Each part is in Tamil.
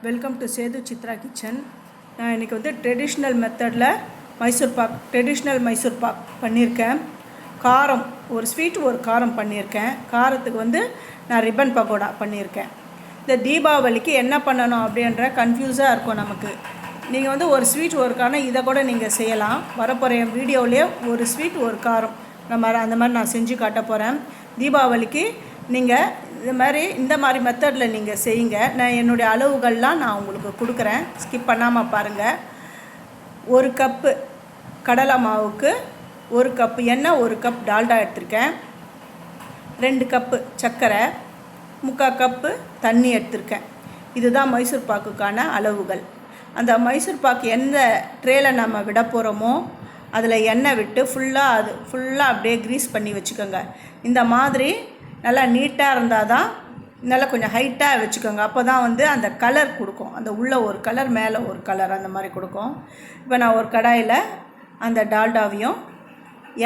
Welcome to Sethu Chitra Kitchen. நான் இன்றைக்கி ட்ரெடிஷ்னல் மெத்தடில் ட்ரெடிஷ்னல் மைசூர் பாக் பண்ணியிருக்கேன். காரம் ஒரு ஸ்வீட் ஒரு காரம் பண்ணியிருக்கேன். காரத்துக்கு நான் ரிப்பன் பக்கோடா பண்ணியிருக்கேன். இந்த தீபாவளிக்கு என்ன பண்ணணும் அப்படின்ற கன்ஃபியூஸாக இருக்கும் நமக்கு. நீங்கள் ஒரு ஸ்வீட் ஒரு காரம் இதை கூட நீங்கள் செய்யலாம். வரப்போகிற என் வீடியோவிலே ஒரு ஸ்வீட் ஒரு காரம் அந்த மாதிரி நான் செஞ்சு காட்ட போகிறேன். தீபாவளிக்கு நீங்கள் இந்த மாதிரி மெத்தடில் நீங்கள் செய்யுங்க. நான் என்னுடைய அளவுகள்லாம் நான் உங்களுக்கு கொடுக்குறேன், ஸ்கிப் பண்ணாமல் பாருங்கள். ஒரு கப்பு கடலை மாவுக்கு ஒரு கப்பு எண்ணெய், ஒரு கப் டால்டா எடுத்திருக்கேன். 2 கப்பு சர்க்கரை, 3/4 கப்பு தண்ணி எடுத்திருக்கேன். இதுதான் மைசூர் பாக்குக்கான அளவுகள். அந்த மைசூர் பாக்கு எந்த ட்ரேயில் நம்ம விட போகிறோமோ அதில் எண்ணெய் விட்டு ஃபுல்லாக அப்படியே க்ரீஸ் பண்ணி வச்சுக்கோங்க. இந்த மாதிரி நல்லா நீட்டாக இருந்தால் தான், நல்லா கொஞ்சம் ஹைட்டாக வச்சுக்கோங்க. அப்போ தான் அந்த கலர் கொடுக்கும். அந்த உள்ளே ஒரு கலர் மேலே ஒரு கலர் அந்த மாதிரி கொடுக்கும். இப்போ நான் ஒரு கடாயில் அந்த டால்டாவையும்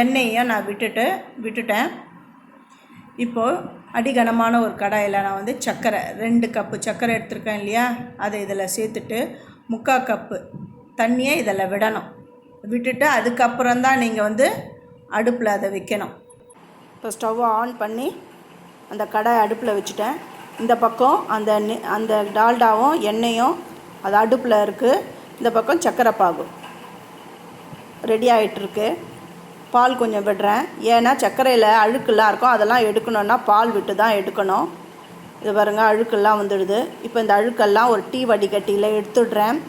எண்ணெயையும் நான் விட்டுட்டேன். இப்போது அடிகனமான ஒரு கடாயில் நான் சர்க்கரை 2 கப்பு சர்க்கரை எடுத்துருக்கேன் இல்லையா, அதை இதில் சேர்த்துட்டு 3/4 கப்பு தண்ணியை இதில் விட்டுட்டு அதுக்கப்புறம் தான் நீங்கள் அடுப்பில் அதை வைக்கணும். இப்போ ஸ்டவ்வை ஆன் பண்ணி அந்த கடாயை அடுப்பில் வச்சுட்டேன். இந்த பக்கம் அந்த டால்டாவும் எண்ணெயும் அது அடுப்பில் இருக்குது. இந்த பக்கம் சர்க்கரை பாகு ரெடி ஆகிட்டுருக்கு. பால் கொஞ்சம் விடுறேன், ஏன்னா சர்க்கரையில் அழுக்கெல்லாம் இருக்கும், அதெல்லாம் எடுக்கணுன்னா பால் விட்டு தான் எடுக்கணும். இது பாருங்க, அழுக்கெல்லாம் வந்துடுது. இப்போ இந்த அழுக்கெல்லாம் ஒரு டீ வடிகட்டியில் எடுத்துடுறேன்.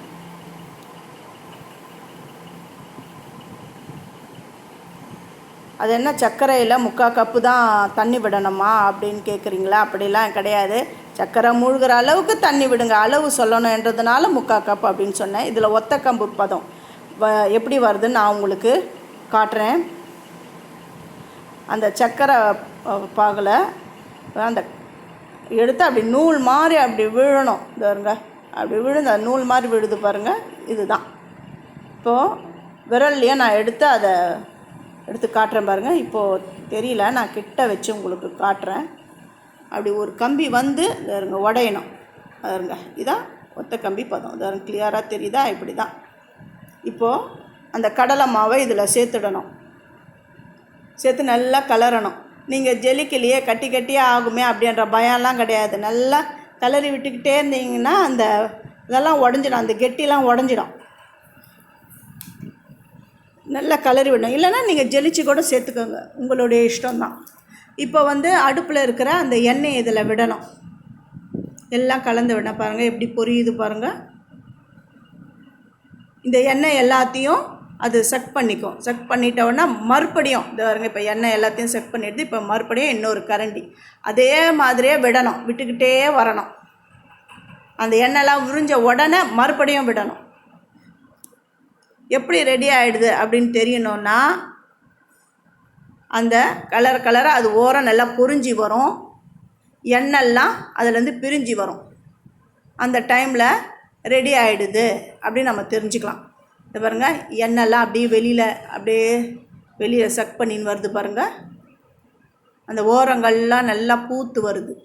அது என்ன சர்க்கரையில் 3/4 கப்பு தான் தண்ணி விடணுமா அப்படின்னு கேட்குறீங்களா? அப்படிலாம் கிடையாது. சர்க்கரை மூழ்கிற அளவுக்கு தண்ணி விடுங்க. அளவு சொல்லணுன்றதுனால 3/4 கப் அப்படின்னு சொன்னேன். இதில் ஒத்த கம்பு பதம் எப்படி வருதுன்னு நான் உங்களுக்கு காட்டுறேன். அந்த சர்க்கரை பாகில் அந்த எடுத்து அப்படி நூல் மாதிரி அப்படி விழணும். பாருங்க, அப்படி விழுந்து அது நூல் மாதிரி விழுது பாருங்கள். இதுதான். இப்போது விரல்லையே நான் எடுத்து காட்டுறேன் பாருங்கள். இப்போது தெரியல, நான் கிட்ட வச்சு உங்களுக்கு காட்டுறேன். அப்படி ஒரு கம்பி பாருங்க உடையணும். பாருங்க, இதான் ஒத்த கம்பி பதம். அது கிளியராக தெரியுதா? இப்படி தான். இப்போது அந்த கடலை மாவை இதில் சேர்த்து நல்லா கலரணும். நீங்கள் ஜெலிக்கிலேயே கட்டியாக ஆகுமே அப்படின்ற பயம்லாம் கிடையாது. நல்லா கலரி விட்டுக்கிட்டே இருந்தீங்கன்னா இதெல்லாம் உடஞ்சிடும், அந்த கெட்டிலாம் உடஞ்சிடும். நல்லா கலரி விடணும். இல்லைன்னா நீங்கள் ஜெலிச்சு கூட சேர்த்துக்கோங்க, உங்களுடைய இஷ்டம்தான். இப்போ அடுப்பில் இருக்கிற அந்த எண்ணெய் இதில் விடணும். எல்லாம் கலந்து விடணும். பாருங்கள் எப்படி பொரியுது பாருங்கள். இந்த எண்ணெய் எல்லாத்தையும் அது செக் பண்ணிட்டோன்னா மறுபடியும் பாருங்கள், இப்போ எண்ணெய் எல்லாத்தையும் செக் பண்ணிடுது. இப்போ மறுபடியும் இன்னொரு கரண்டி அதே மாதிரியே விட்டுக்கிட்டே வரணும். அந்த எண்ணெய்லாம் உறிஞ்ச உடனே மறுபடியும் விடணும். எப்படி ரெடி ஆகிடுது அப்படின்னு தெரியணுன்னா, அந்த கலராக அது ஓரம் நல்லா பொரிஞ்சி வரும், எண்ணெய்லாம் அதுலேருந்து பிரிஞ்சு வரும். அந்த டைமில் ரெடி ஆகிடுது அப்படின்னு நம்ம தெரிஞ்சுக்கலாம். இது பாருங்கள், எண்ணெய்லாம் அப்படியே வெளியில் சக் பண்ணின்னு வருது பாருங்கள். அந்த ஓரங்கள்லாம் நல்லா பூத்து வருது.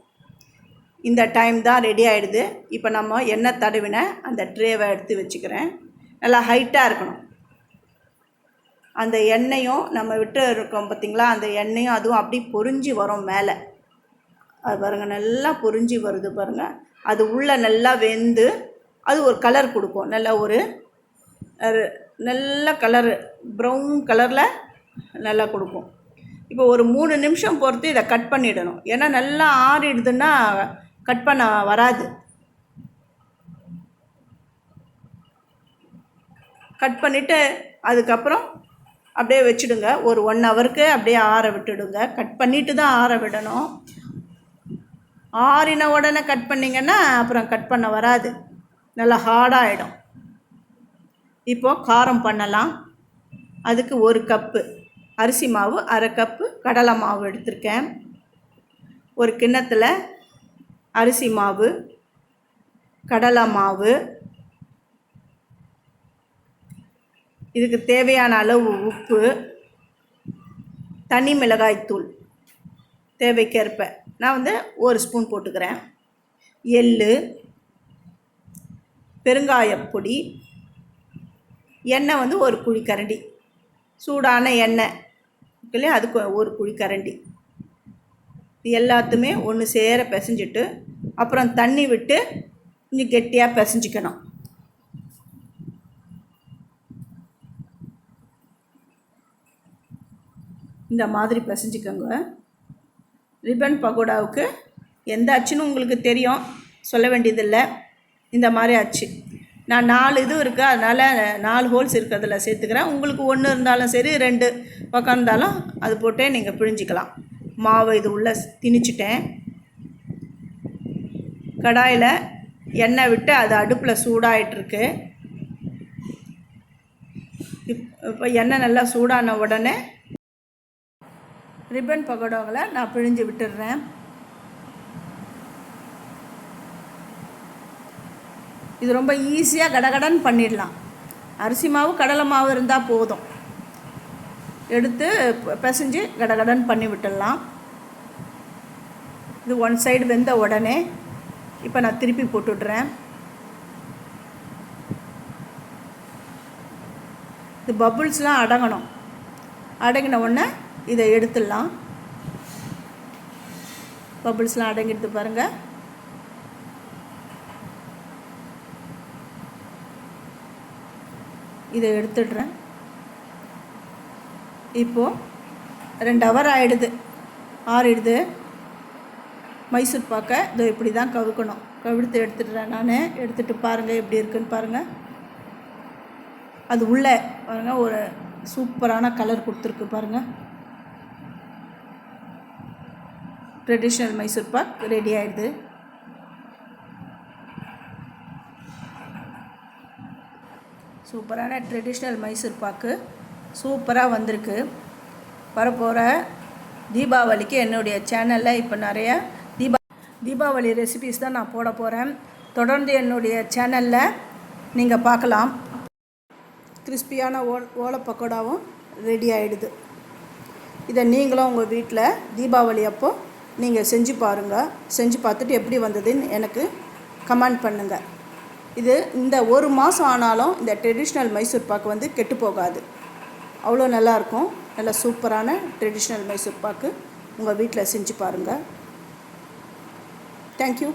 இந்த டைம் தான் ரெடி ஆகிடுது. இப்போ நம்ம எண்ணெய் தடவின அந்த ட்ரேவை எடுத்து வச்சுக்கிறேன். நல்லா ஹைட்டாக இருக்கணும். அந்த எண்ணெயும் நம்ம விட்டு இருக்கோம் பார்த்திங்களா, அந்த எண்ணெயும் அதுவும் அப்படி பொரிஞ்சு வரும் மேலே. அது பாருங்கள், நல்லா பொரிஞ்சு வருது பாருங்கள். அது உள்ளே நல்லா வெந்து அது ஒரு கலர் கொடுக்கும். நல்ல கலரு ப்ரௌன் கலரில் நல்லா கொடுக்கும். இப்போ ஒரு 3 நிமிஷம் பொறுத்து இதை கட் பண்ணிடணும். ஏன்னா நல்லா ஆறிடுதுன்னா கட் பண்ண வராது. கட் பண்ணிவிட்டு அதுக்கப்புறம் அப்படியே வச்சுடுங்க. ஒரு 1 ஹவருக்கு அப்படியே ஆற விட்டுடுங்க. கட் பண்ணிவிட்டு தான் ஆற விடணும். ஆறின உடனே கட் பண்ணிங்கன்னா அப்புறம் கட் பண்ண வராது, நல்லா ஹார்டாகிடும். இப்போது காரம் பண்ணலாம். அதுக்கு 1 கப்பு அரிசி மாவு, 1/2 கப்பு கடலை மாவு எடுத்திருக்கேன். ஒரு கிண்ணத்தில் அரிசி மாவு, கடலை மாவு, இதுக்கு தேவையான அளவு உப்பு, தனி மிளகாய்த்தூள் தேவைக்கேற்ப நான் 1 ஸ்பூன் போட்டுக்கிறேன். எள்ளு, பெருங்காயப்பொடி, எண்ணெய் வந்து ஒரு குழிக்கரண்டி, சூடான எண்ணெய் இல்லையா அதுக்கு ஒரு குழிக்கரண்டி. இது எல்லாத்தையுமே ஒன்று சேர பிசைஞ்சிட்டு அப்புறம் தண்ணி விட்டு கொஞ்சம் கெட்டியாக பிசைஞ்சிக்கணும். இந்த மாதிரி பிசைஞ்சிக்கோங்க. ரிப்பன் பக்கோடாவுக்கு எந்த அச்சுன்னு உங்களுக்கு தெரியும், சொல்ல வேண்டியதில்லை. இந்த மாதிரி அச்சு நான் 4 இது இருக்குது, அதனால் 4 ஹோல்ஸ் இருக்கிறதுல சேர்த்துக்கிறேன். உங்களுக்கு 1 இருந்தாலும் சரி, 2 பக்கம் இருந்தாலும் அது போட்டே நீங்கள் பிழிஞ்சிக்கலாம். மாவு இது உள்ளே திணிச்சிட்டேன். கடாயில் எண்ணெய் விட்டு அது அடுப்பில் சூடாகிட்டுருக்கு. இப்போ எண்ணெய் நல்லா சூடான உடனே ரிப்பன் பக்கோடாவில் நான் பிழிஞ்சு விட்டுடுறேன். இது ரொம்ப ஈஸியாக கடகடன்னு பண்ணிடலாம். அரிசி மாவு கடலை மாவு இருந்தால் போதும், எடுத்து பிசைஞ்சு கடகடன்னு பண்ணி விட்டுடலாம். இது ஒன் சைடு வெந்த உடனே இப்போ நான் திருப்பி போட்டுடுறேன். இது பபுள்ஸ்லாம் அடங்கணும். அடங்கின உடனே இதை எடுத்துடலாம். பபுள்ஸ்லாம் அடங்கிடுது பாருங்கள். இதை எடுத்துடுறேன். இப்போது 2 ஹவர் ஆறிடுது. மைசூர் பாக்கை இதோ இப்படி தான் கவுக்கணும். கவிழ்த்து எடுத்துடுறேன். நான் எடுத்துகிட்டு பாருங்கள் எப்படி இருக்குன்னு பாருங்கள். அது உள்ளே பாருங்கள் ஒரு சூப்பரான கலர் கொடுத்துருக்கு பாருங்கள். ட்ரெடிஷ்னல் மைசூர் பாக் ரெடி ஆகிடுது. சூப்பரான ட்ரெடிஷ்னல் மைசூர் பாக்கு சூப்பராக வந்திருக்கு. வரப்போகிற தீபாவளிக்கு என்னுடைய சேனலில் இப்போ நிறைய தீபாவளி ரெசிபீஸ் தான் நான் போட போகிறேன். தொடர்ந்து என்னுடைய சேனலில் நீங்கள் பார்க்கலாம். கிறிஸ்பியான ஓலை பக்கோடாவும் ரெடி ஆகிடுது. இதை நீங்களும் உங்கள் வீட்டில் தீபாவளி அப்போது நீங்கள் செஞ்சு பாருங்கள். செஞ்சு பார்த்துட்டு எப்படி வந்ததுன்னு எனக்கு கமெண்ட் பண்ணுங்கள். இது இந்த 1 மாதம் ஆனாலும் இந்த ட்ரெடிஷ்னல் மைசூர் பாக்கு வந்து கெட்டு போகாது. அவ்வளோ நல்லாயிருக்கும். நல்லா சூப்பரான ட்ரெடிஷ்னல் மைசூர் பாக்கு உங்கள் வீட்டில் செஞ்சு பாருங்கள். தேங்க்யூ.